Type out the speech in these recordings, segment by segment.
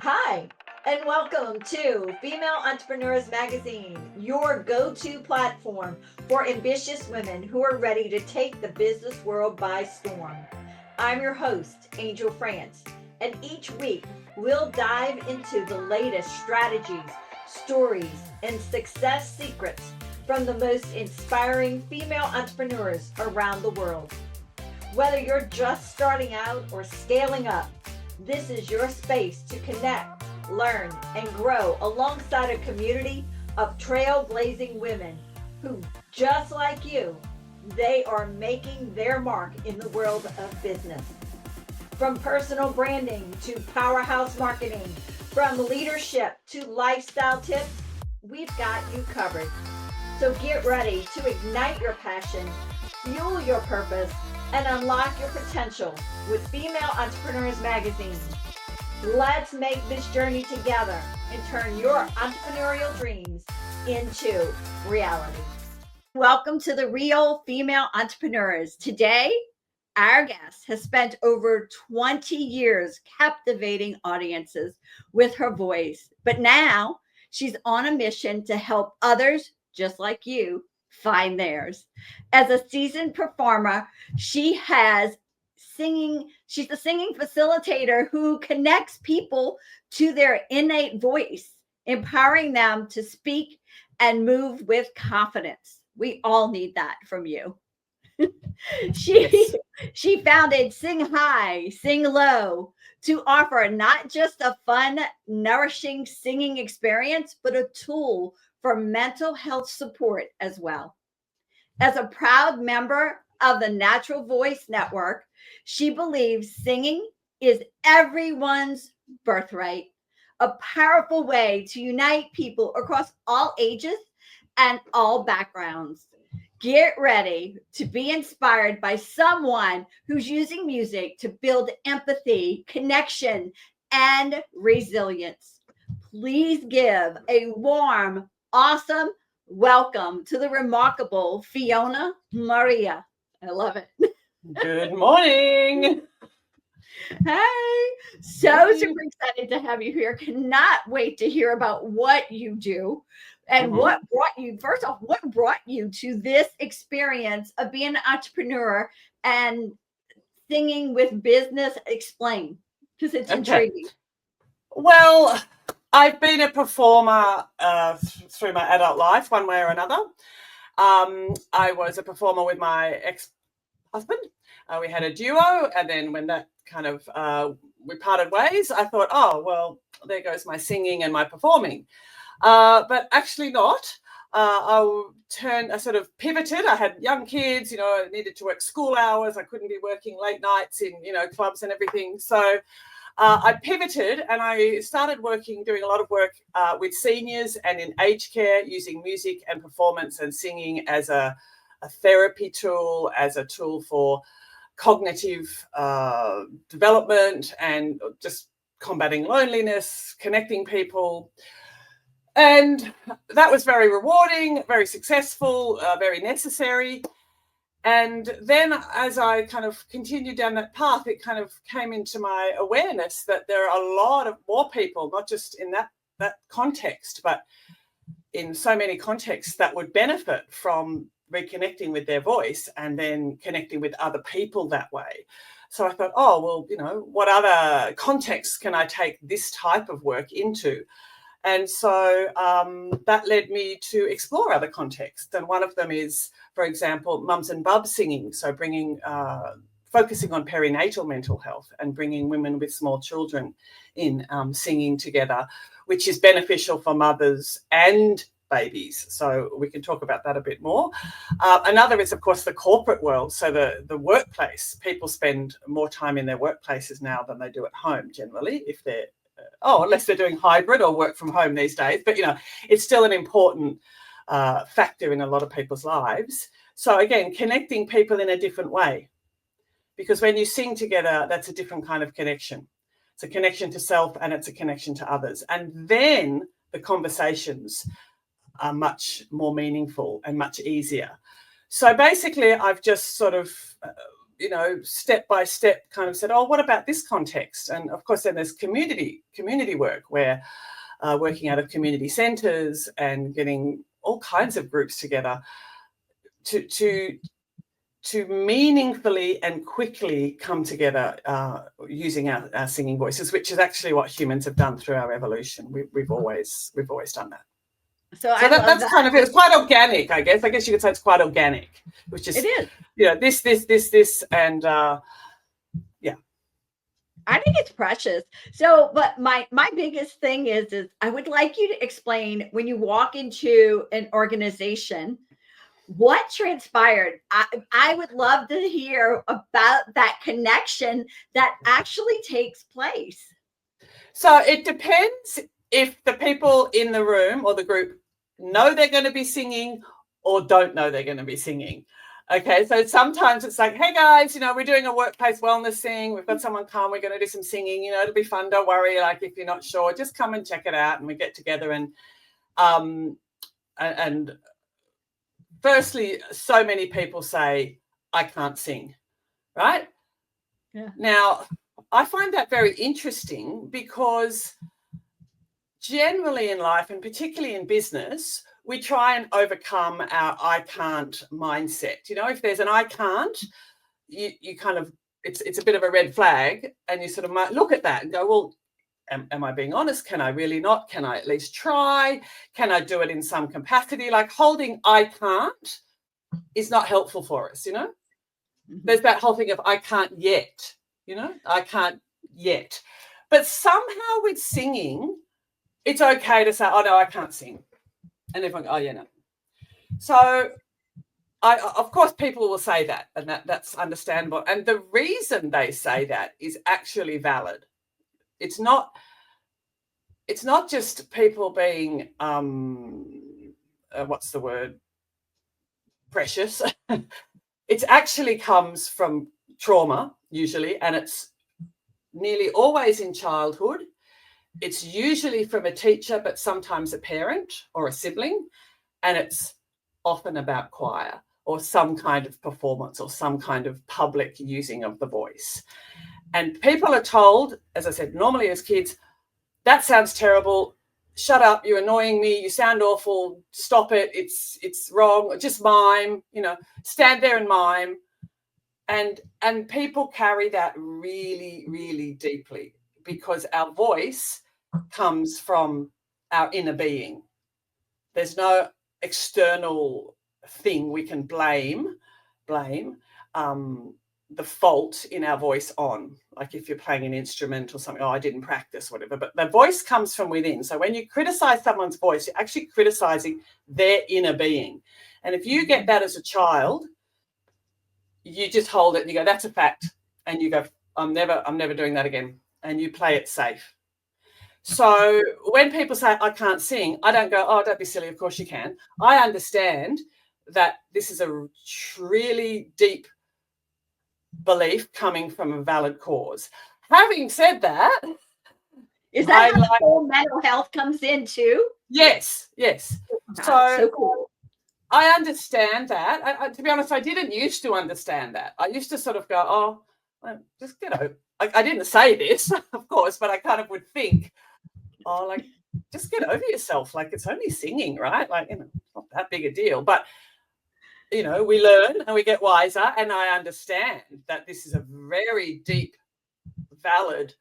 Hi, and welcome to Female Entrepreneurs Magazine, your go-to platform for ambitious women who are ready to take the business world by storm. I'm your host, Angel France, and each week we'll dive into the latest strategies, stories, and success secrets from the most inspiring female entrepreneurs around the world. Whether you're just starting out or scaling up, this is your space to connect, learn, and grow alongside a community of trailblazing women who, just like you, they are making their mark in the world of business. From personal branding to powerhouse marketing, from leadership to lifestyle tips, we've got you covered. So get ready to ignite your passion, fuel your purpose, and unlock your potential with Female Entrepreneurs Magazine. Let's make this journey together and turn your entrepreneurial dreams into reality. Welcome to the Real Female Entrepreneurs. Today, our guest has spent over 20 years captivating audiences with her voice, but now she's on a mission to help others just like you find theirs. As a seasoned performer, she's a singing facilitator who connects people to their innate voice, empowering them to speak and move with confidence. We all need that from you. Yes. She founded Sing High, Sing Low to offer not just a fun, nourishing singing experience, but a tool for mental health support as well. As a proud member of the Natural Voice Network, she believes singing is everyone's birthright, a powerful way to unite people across all ages and all backgrounds. Get ready to be inspired by someone who's using music to build empathy, connection, and resilience. Please give a warm, awesome welcome to the remarkable Fiona Maria. I love it. Good morning. Hey, so super excited to have you here. Cannot wait to hear about what you do and what brought you, first off, what brought you to this experience of being an entrepreneur and singing with business. Explain, because it's intriguing. Well, I've been a performer through my adult life, one way or another. I was a performer with my ex-husband. We had a duo, and then when that kind of we parted ways, I thought, oh, well, there goes my singing and my performing. But actually not. I sort of pivoted. I had young kids, I needed to work school hours. I couldn't be working late nights in, clubs and everything. So I pivoted and I started doing a lot of work with seniors and in aged care, using music and performance and singing as a therapy tool, as a tool for cognitive development and just combating loneliness, connecting people. And that was very rewarding, very successful, very necessary. And then as I kind of continued down that path, it kind of came into my awareness that there are a lot of more people, not just in that context, but in so many contexts that would benefit from reconnecting with their voice and then connecting with other people that way. So I thought, oh, well, what other contexts can I take this type of work into? And so that led me to explore other contexts. And one of them is, for example, mums and bubs singing. So focusing on perinatal mental health and bringing women with small children in singing together, which is beneficial for mothers and babies. So we can talk about that a bit more. Another is, of course, the corporate world. So the workplace. People spend more time in their workplaces now than they do at home generally, if they're unless they're doing hybrid or work from home these days. But, it's still an important factor in a lot of people's lives. So, again, connecting people in a different way. Because when you sing together, that's a different kind of connection. It's a connection to self and it's a connection to others. And then the conversations are much more meaningful and much easier. So basically, I've just sort of step by step kind of said, oh, what about this context? And of course, then there's community work where working out of community centres and getting all kinds of groups together to meaningfully and quickly come together using our singing voices, which is actually what humans have done through our evolution. We've always done that. So that's kind of, it was quite organic, I guess. I guess you could say it's quite organic, which is, it is. This, and yeah. I think it's precious. So, but my biggest thing is I would like you to explain when you walk into an organization, what transpired. I would love to hear about that connection that actually takes place. So it depends if the people in the room or the group know they're going to be singing or don't know they're going to be singing. Okay, so sometimes it's like, hey guys, we're doing a workplace wellness thing. We've got someone come, we're going to do some singing, it'll be fun. Don't worry. Like, if you're not sure, just come and check it out. And we get together and firstly, so many people say, I can't sing, right? Yeah. Now, I find that very interesting because generally in life, and particularly in business, we try and overcome our I can't mindset. If there's an I can't, you kind of, it's a bit of a red flag, and you sort of might look at that and go, well, am I being honest? Can I really not? Can I at least try? Can I do it in some capacity? Like, holding I can't is not helpful for us, Mm-hmm. There's that whole thing of I can't yet, I can't yet. But somehow with singing, it's okay to say, oh, no, I can't sing. And everyone, oh, yeah, no. So, of course, people will say that, and that's understandable. And the reason they say that is actually valid. It's not just people being, what's the word, precious. It actually comes from trauma, usually, and it's nearly always in childhood. It's usually from a teacher, but sometimes a parent or a sibling, and it's often about choir or some kind of performance or some kind of public using of the voice. And people are told, as I said, normally as kids, that sounds terrible. Shut up, you're annoying me, you sound awful, stop it, it's wrong, just mime, stand there and mime. And people carry that really, really deeply because our voice comes from our inner being. There's no external thing we can blame the fault in our voice on. Like if you're playing an instrument or something, oh, I didn't practice, whatever. But the voice comes from within. So when you criticize someone's voice, you're actually criticizing their inner being. And if you get that as a child, you just hold it and you go, that's a fact. And you go, I'm never doing that again. And you play it safe. So when people say, I can't sing, I don't go, oh, don't be silly. Of course you can. I understand that this is a really deep belief coming from a valid cause. Having said that, is that how the whole mental health comes in too? Yes. So cool. I understand that. To be honest, I didn't used to understand that. I used to sort of go, oh, well, just get over. I didn't say this, of course, but I kind of would think, oh, like, just get over yourself. Like, it's only singing, right? Like, it's not that big a deal. But, we learn and we get wiser. And I understand that this is a very deep, valid,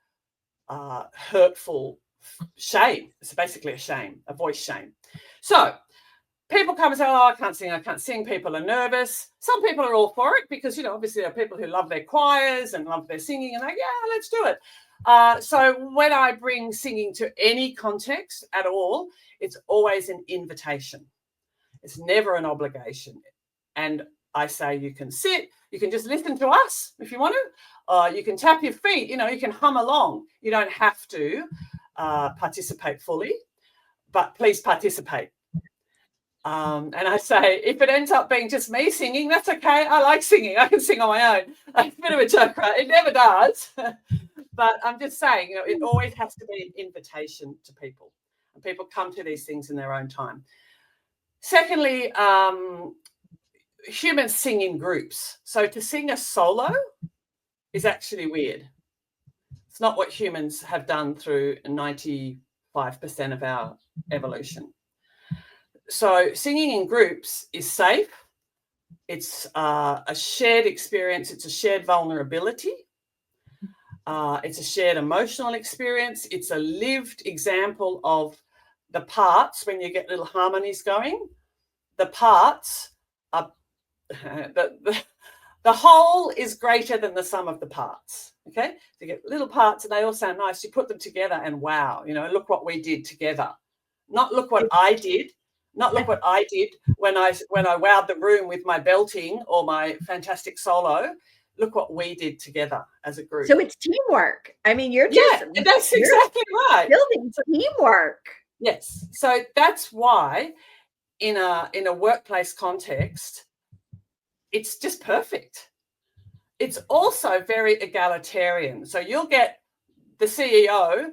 hurtful shame. It's basically a shame, a voice shame. So people come and say, oh, I can't sing. People are nervous. Some people are all for it because, obviously there are people who love their choirs and love their singing and they're like, yeah, let's do it. So when I bring singing to any context at all, it's always an invitation. It's never an obligation. And I say you can sit, you can just listen to us if you want to. You can tap your feet, you can hum along. You don't have to participate fully, but please participate. And I say, if it ends up being just me singing, that's okay. I like singing. I can sing on my own. It's a bit of a joke, right? It never does. But I'm just saying, it always has to be an invitation to people. And people come to these things in their own time. Secondly, humans sing in groups. So to sing a solo is actually weird. It's not what humans have done through 95% of our evolution. So singing in groups is safe. It's a shared experience. It's a shared vulnerability. It's a shared emotional experience. It's a lived example of the parts. When you get little harmonies going, the parts are the whole is greater than the sum of the parts. Okay, you get little parts and they all sound nice. You put them together and wow, look what we did together. Not look what I did. Not look what I did when I wowed the room with my belting or my fantastic solo. Look what we did together as a group. So it's teamwork. I mean, you're that's exactly right. Building teamwork. Yes. So that's why in a workplace context, it's just perfect. It's also very egalitarian. So you'll get the CEO,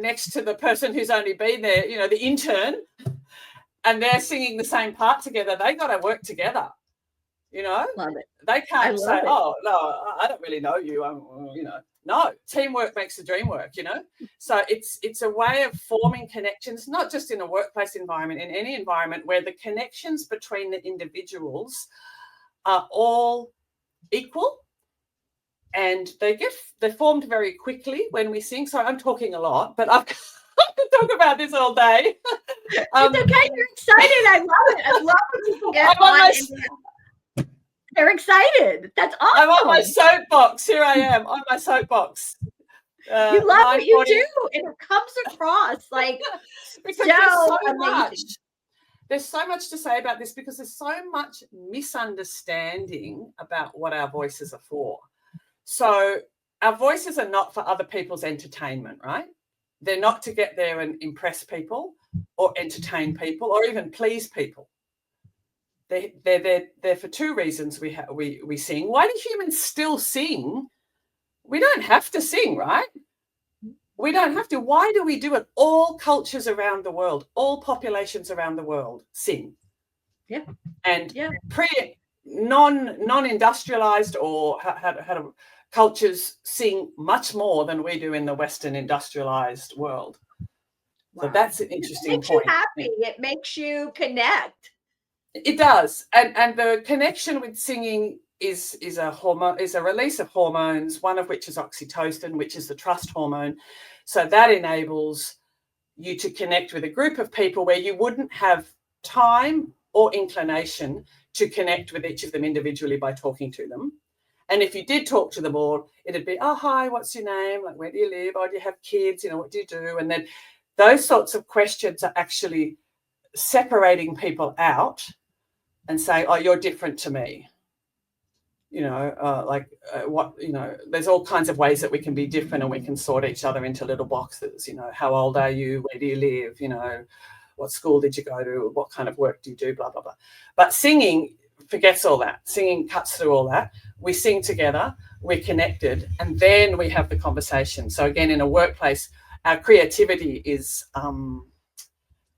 next to the person who's only been there, the intern, and they're singing the same part together. They got to work together. Love it. They can't say, "Oh no, I don't really know you." No, teamwork makes the dream work. So it's a way of forming connections, not just in a workplace environment, in any environment where the connections between the individuals are all equal, and they're formed very quickly when we sing. So I'm talking a lot, but I could talk about this all day. It's okay. You're excited. I love it. I love when people get on. They're excited. That's awesome. I'm on my soapbox. Here I am on my soapbox. You love what you do, and it comes across like because so amazing. There's so much to say about this because there's so much misunderstanding about what our voices are for. So our voices are not for other people's entertainment, right? They're not to get there and impress people or entertain people or even please people. They're for two reasons we sing. Why do humans still sing? We don't have to sing, right? We don't have to. Why do we do it? All cultures around the world, all populations around the world sing. Yeah. And non-industrialized or cultures sing much more than we do in the Western industrialized world. Wow. So that's an interesting point. It makes you happy. It makes you connect. It does. And the connection with singing is a release of hormones, one of which is oxytocin, which is the trust hormone. So that enables you to connect with a group of people where you wouldn't have time or inclination to connect with each of them individually by talking to them. And if you did talk to them all, it'd be, oh, hi, what's your name? Like, where do you live? Oh, do you have kids? What do you do? And then those sorts of questions are actually separating people out and saying, oh, you're different to me. There's all kinds of ways that we can be different and we can sort each other into little boxes. How old are you? Where do you live? What school did you go to? What kind of work do you do? Blah, blah, blah. But singing forgets all that. Singing cuts through all that. We sing together, we're connected, and then we have the conversation. So again, in a workplace, our creativity is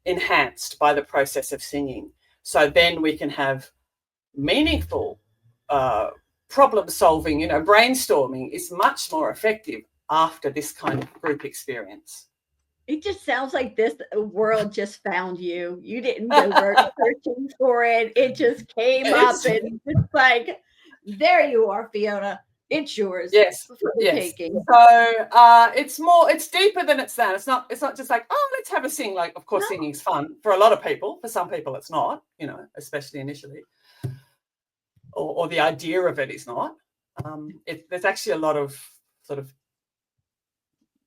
enhanced by the process of singing. So then we can have meaningful problem solving, brainstorming is much more effective after this kind of group experience. It just sounds like this world just found you. You didn't go searching for it. It just came up and it's like, there you are, Fiona. It's yours. Yes. Taking. So it's deeper than it's that. It's not just like, oh, let's have a sing. Like, of course, singing's fun for a lot of people. For some people, it's not, especially initially. Or the idea of it is not. There's actually a lot of sort of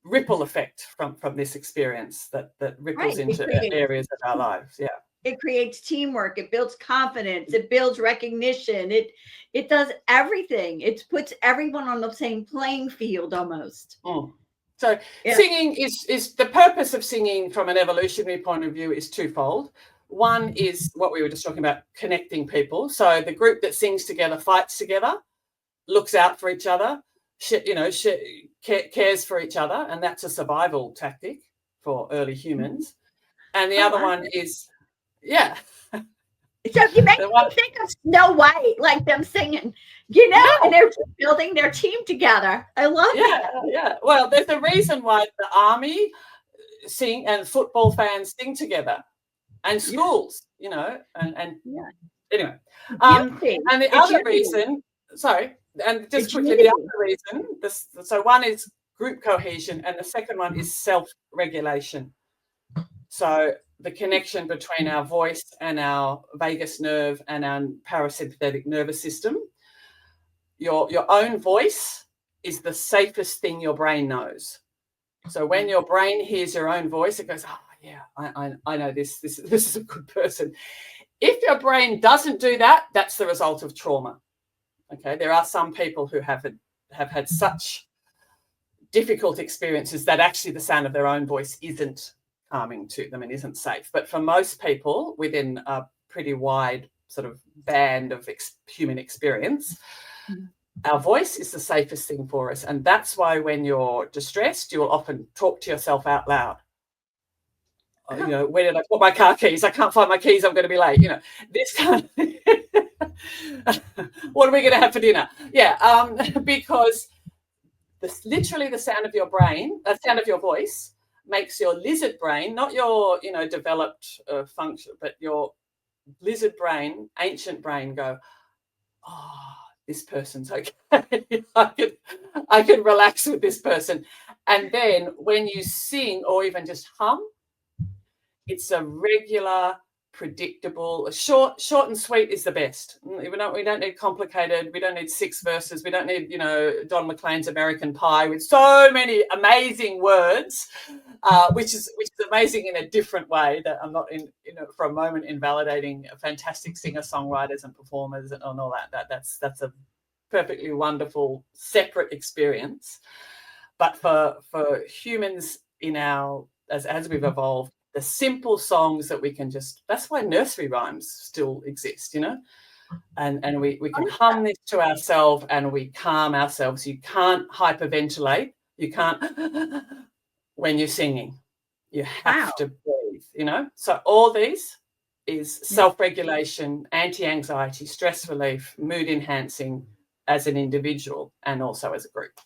ripple effect from this experience that ripples into areas of our lives. Yeah. It creates teamwork. It builds confidence. It builds recognition. It does everything. It puts everyone on the same playing field almost. So singing is the purpose of singing from an evolutionary point of view is twofold. One is what we were just talking about, connecting people. So the group that sings together fights together, looks out for each other, cares for each other, and that's a survival tactic for early humans. And the other one is, So you make me think of Snow White, like them singing, and they're building their team together. I love that. Yeah. Well, there's a reason why the army sing and football fans sing together, and schools, and anyway. And the other reason, and just quickly, the other reason, so one is group cohesion, and the second one is self-regulation. So the connection between our voice and our vagus nerve and our parasympathetic nervous system. Your own voice is the safest thing your brain knows. So when your brain hears your own voice, it goes, oh, yeah, I know this is a good person. If your brain doesn't do that, that's the result of trauma. Okay, there are some people who have had such difficult experiences that actually the sound of their own voice isn't calming to them and isn't safe. But for most people within a pretty wide sort of band of human experience, our voice is the safest thing for us. And that's why when you're distressed, you will often talk to yourself out loud. Where did I put my car keys? I can't find my keys. I'm going to be late. This kind of what are we going to have for dinner? Yeah, because literally the sound of your brain, the sound of your voice makes your lizard brain, not your, developed function, but your lizard brain, ancient brain go, oh, this person's okay. I can relax with this person. And then when you sing or even just hum, it's a regular, predictable, short and sweet is the best. We don't need complicated. We don't need 6 verses. We don't need, Don McLean's American Pie with so many amazing words, which is amazing in a different way. That I'm not for a moment invalidating fantastic singer-songwriters and performers and all that. That's a perfectly wonderful separate experience. But for humans in our as we've evolved, the simple songs that we can that's why nursery rhymes still exist, and we can hum this to ourselves and we calm ourselves. You can't hyperventilate. You can't when you're singing. You have to breathe, So all these is self-regulation, anti-anxiety, stress relief, mood enhancing as an individual and also as a group.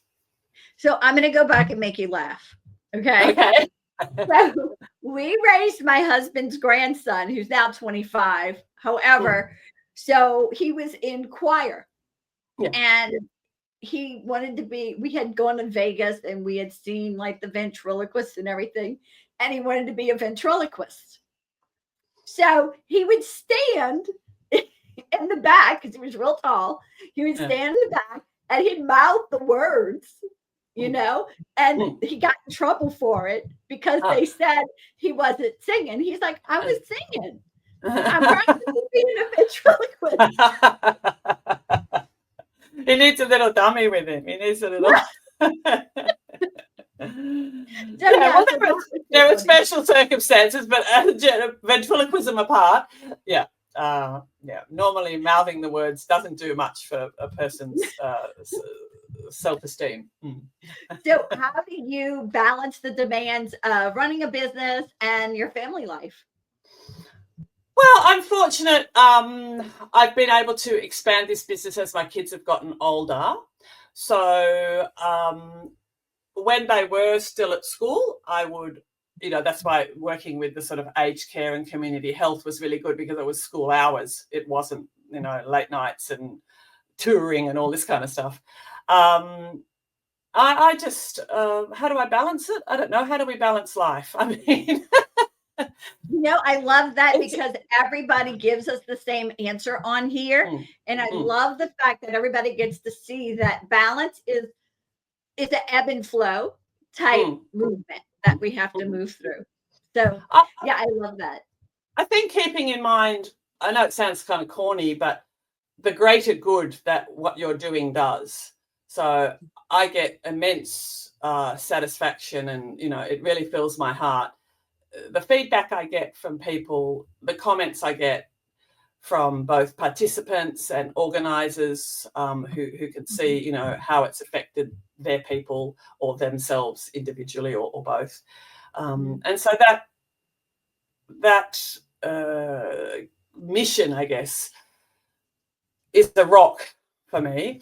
So I'm going to go back and make you laugh. Okay. So we raised my husband's grandson, who's now 25. However, so he was in choir and he wanted to be, we had gone to Vegas and we had seen like the ventriloquists and everything. And he wanted to be a ventriloquist. So he would stand in the back because he was real tall. He would stand in the back and he'd mouth the words. And he got in trouble for it because they said he wasn't singing. He's like, I was singing. I'm practicing being a ventriloquist. He needs a little dummy with him. He needs a little. There are special circumstances, but ventriloquism apart, normally mouthing the words doesn't do much for a person's self-esteem. So how do you balance the demands of running a business and your family life? Well, I'm fortunate. I've been able to expand this business as my kids have gotten older. So when they were still at school, I would, that's why working with the sort of aged care and community health was really good because it was school hours. It wasn't, late nights and touring and all this kind of stuff. I just, how do I balance it? I don't know. How do we balance life? I mean, I love that because everybody gives us the same answer on here. And I love the fact that everybody gets to see that balance is an ebb and flow type movement that we have to move through. So, I love that. I think keeping in mind, I know it sounds kind of corny, but the greater good that what you're doing does. So I get immense satisfaction and, it really fills my heart. The feedback I get from people, the comments I get from both participants and organisers who can see, how it's affected their people or themselves individually or both. And so that mission, I guess, is the rock for me.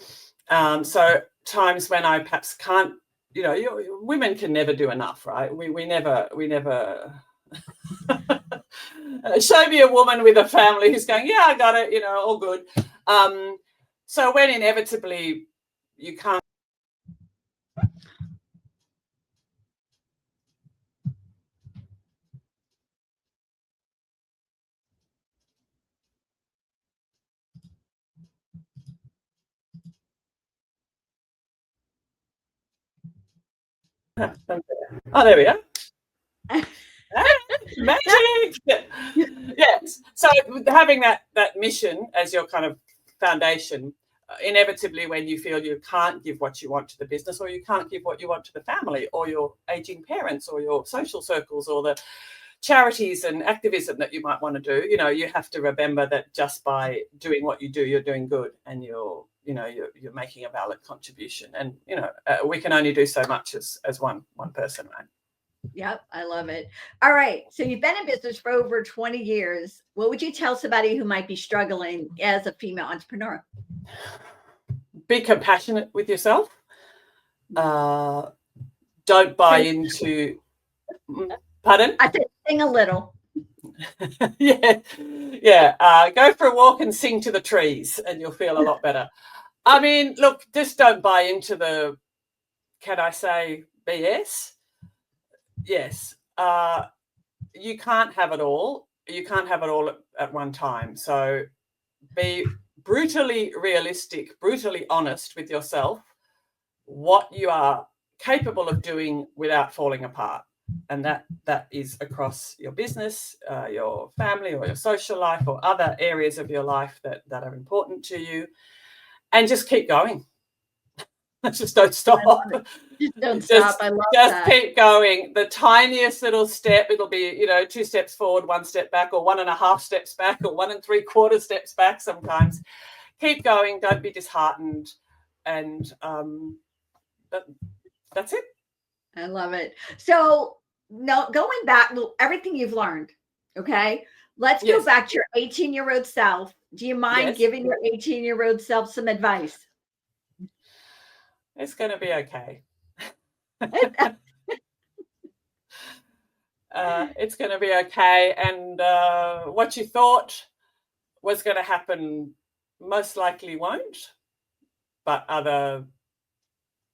So times when I perhaps can't, women can never do enough, right? We never show me a woman with a family who's going, yeah, I got it, all good. So when inevitably you can't. Oh, there we are. Magic. Yes. So having that mission as your kind of foundation, inevitably when you feel you can't give what you want to the business, or you can't give what you want to the family or your aging parents or your social circles or the charities and activism that you might want to do, you have to remember that just by doing what you do, you're doing good, and you're making a valid contribution. And we can only do so much as one person, right? Yep, I love it. All right, so you've been in business for over 20 years. What would you tell somebody who might be struggling as a female entrepreneur? Be compassionate with yourself. Don't buy into. Pardon? I said sing a little. Yeah. Go for a walk and sing to the trees, and you'll feel a lot better. I mean, look, just don't buy into the, can I say, BS? Yes. You can't have it all. You can't have it all at one time. So be brutally realistic, brutally honest with yourself, what you are capable of doing without falling apart. And that is across your business, your family, or your social life, or other areas of your life that are important to you. And just keep going. Just don't stop. Just don't stop. I love that. Just keep going. The tiniest little step, it'll be, 2 steps forward, 1 step back, or 1.5 steps back, or 1 3/4 steps back sometimes. Keep going. Don't be disheartened. And that's it. I love it. So now going back, everything you've learned, okay? Let's go back to your 18-year-old self. Do you mind giving your 18-year-old self some advice? It's going to be okay. It's going to be okay. And what you thought was going to happen most likely won't, but other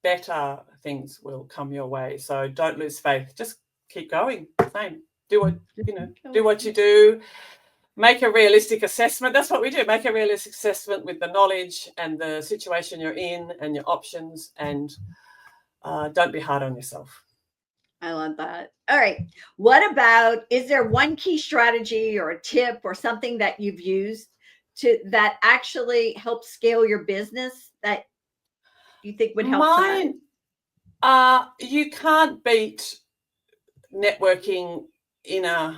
better things will come your way. So don't lose faith. Just keep going. Same. Do what you do. Make a realistic assessment. That's what we do. Make a realistic assessment with the knowledge and the situation you're in and your options, and don't be hard on yourself. I love that. All right. What about, is there one key strategy or a tip or something that you've used that actually helps scale your business that you think would help somebody? You can't beat networking in an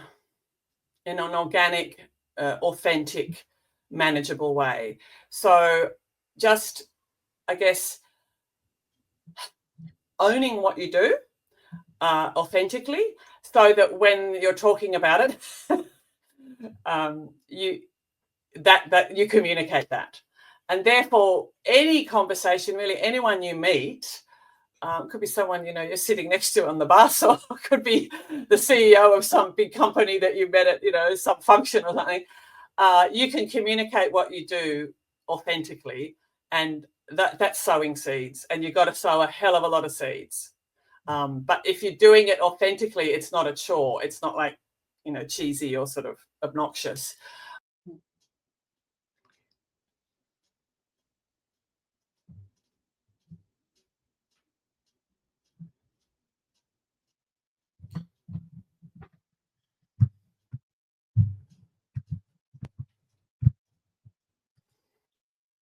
organic, authentic, manageable way. So just, I guess, owning what you do authentically, so that when you're talking about it, you communicate that. And therefore, any conversation, really, anyone you meet, could be someone you're sitting next to on the bus, or could be the CEO of some big company that you met at some function or something. You can communicate what you do authentically, and that's sowing seeds. And you've got to sow a hell of a lot of seeds. But if you're doing it authentically, it's not a chore. It's not like cheesy or sort of obnoxious.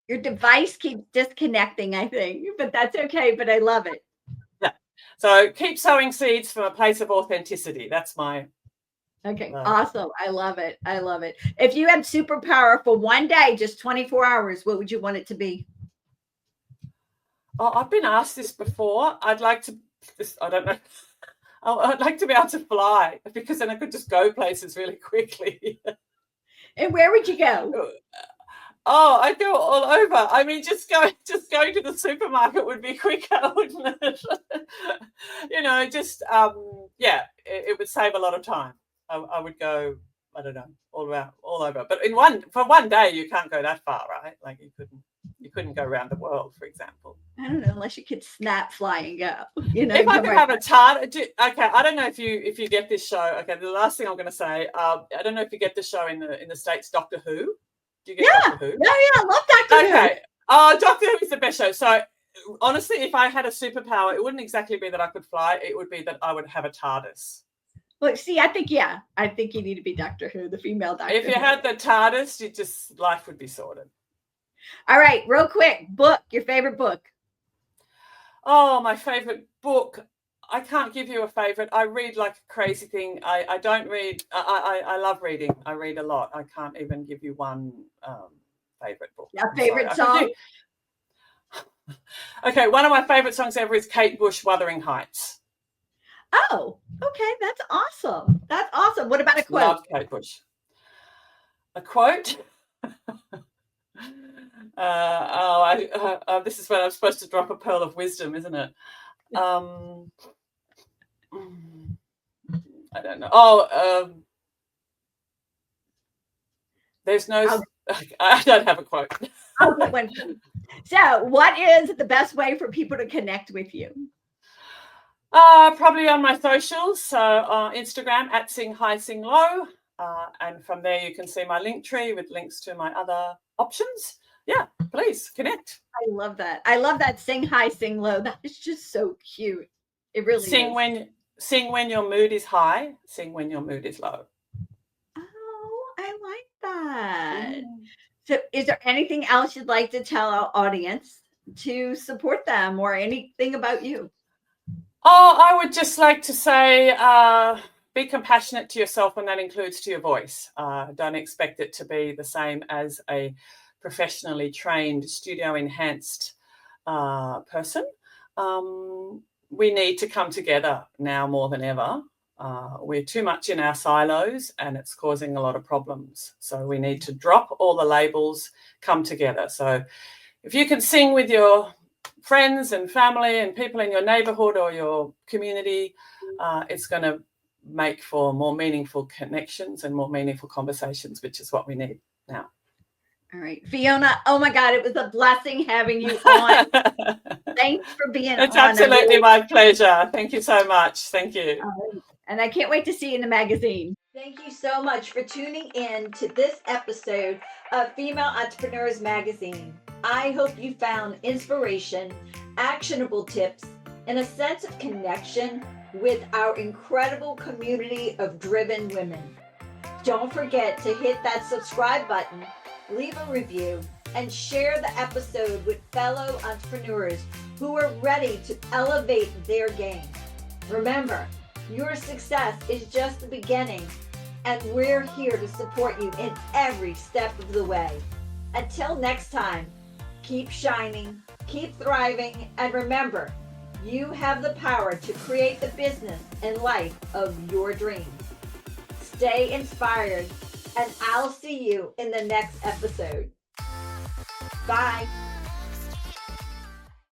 Your device keeps disconnecting, I think, but that's okay. But I love it. Yeah. So keep sowing seeds from a place of authenticity. That's my. Okay. Awesome. I love it. I love it. If you had superpower for one day, just 24 hours, what would you want it to be? Oh, I've been asked this before. I'd like to. I don't know. I'd like to be able to fly, because then I could just go places really quickly. And where would you go? Oh, I'd go all over. I mean, just going to the supermarket would be quicker, wouldn't it? Yeah, it would save a lot of time. I would go, I don't know, all around, all over. But for one day, you can't go that far, right? Like you couldn't go around the world, for example. I don't know, unless you could snap, fly, and go. If I could have a TARDIS, okay. I don't know if you get this show. Okay, the last thing I'm going to say. I don't know if you get the show in the States, Doctor Who. Do you get Doctor Who? Yeah, I love Doctor Who. Okay. Oh, Doctor Who is the best show. So honestly, if I had a superpower, it wouldn't exactly be that I could fly. It would be that I would have a TARDIS. Look, see, I think you need to be Doctor Who, the female Doctor Who. If you had the TARDIS, life would be sorted. All right, real quick, your favorite book. Oh, my favorite book. I can't give you a favorite. I read like a crazy thing. I don't read. I love reading. I read a lot. I can't even give you one favorite book. Your favorite song? Okay, one of my favorite songs ever is Kate Bush, Wuthering Heights. Oh, okay. That's awesome. That's awesome. What about a quote? Love Kate Bush. A quote? This is when I'm supposed to drop a pearl of wisdom, isn't it? I don't know. There's no. I don't have a quote. So, what is the best way for people to connect with you? Probably on my socials. So Instagram at @SingHighSingLow, and from there you can see my link tree with links to my other options. Yeah, please connect. I love that. I love that. Sing high, sing low. That is just so cute. It really is. Sing when your mood is high. Sing when your mood is low. Oh, I like that. So, is there anything else you'd like to tell our audience to support them, or anything about you? Oh, I would just like to say, be compassionate to yourself, and that includes to your voice. Don't expect it to be the same as a professionally trained, studio-enhanced person. We need to come together now more than ever. We're too much in our silos, and it's causing a lot of problems. So we need to drop all the labels, come together. So if you can sing with your friends and family and people in your neighborhood or your community, it's going to make for more meaningful connections and more meaningful conversations, which is what we need now. All right, Fiona. Oh my God, it was a blessing having you on. Thanks for being on. It's absolutely my pleasure. Thank you so much. Thank you. And I can't wait to see you in the magazine. Thank you so much for tuning in to this episode of Female Entrepreneurs Magazine. I hope you found inspiration, actionable tips, and a sense of connection with our incredible community of driven women. Don't forget to hit that subscribe button, leave a review, and share the episode with fellow entrepreneurs who are ready to elevate their game. Remember, your success is just the beginning, and we're here to support you in every step of the way. Until next time, keep shining, keep thriving, and remember, you have the power to create the business and life of your dreams. Stay inspired, and I'll see you in the next episode. Bye.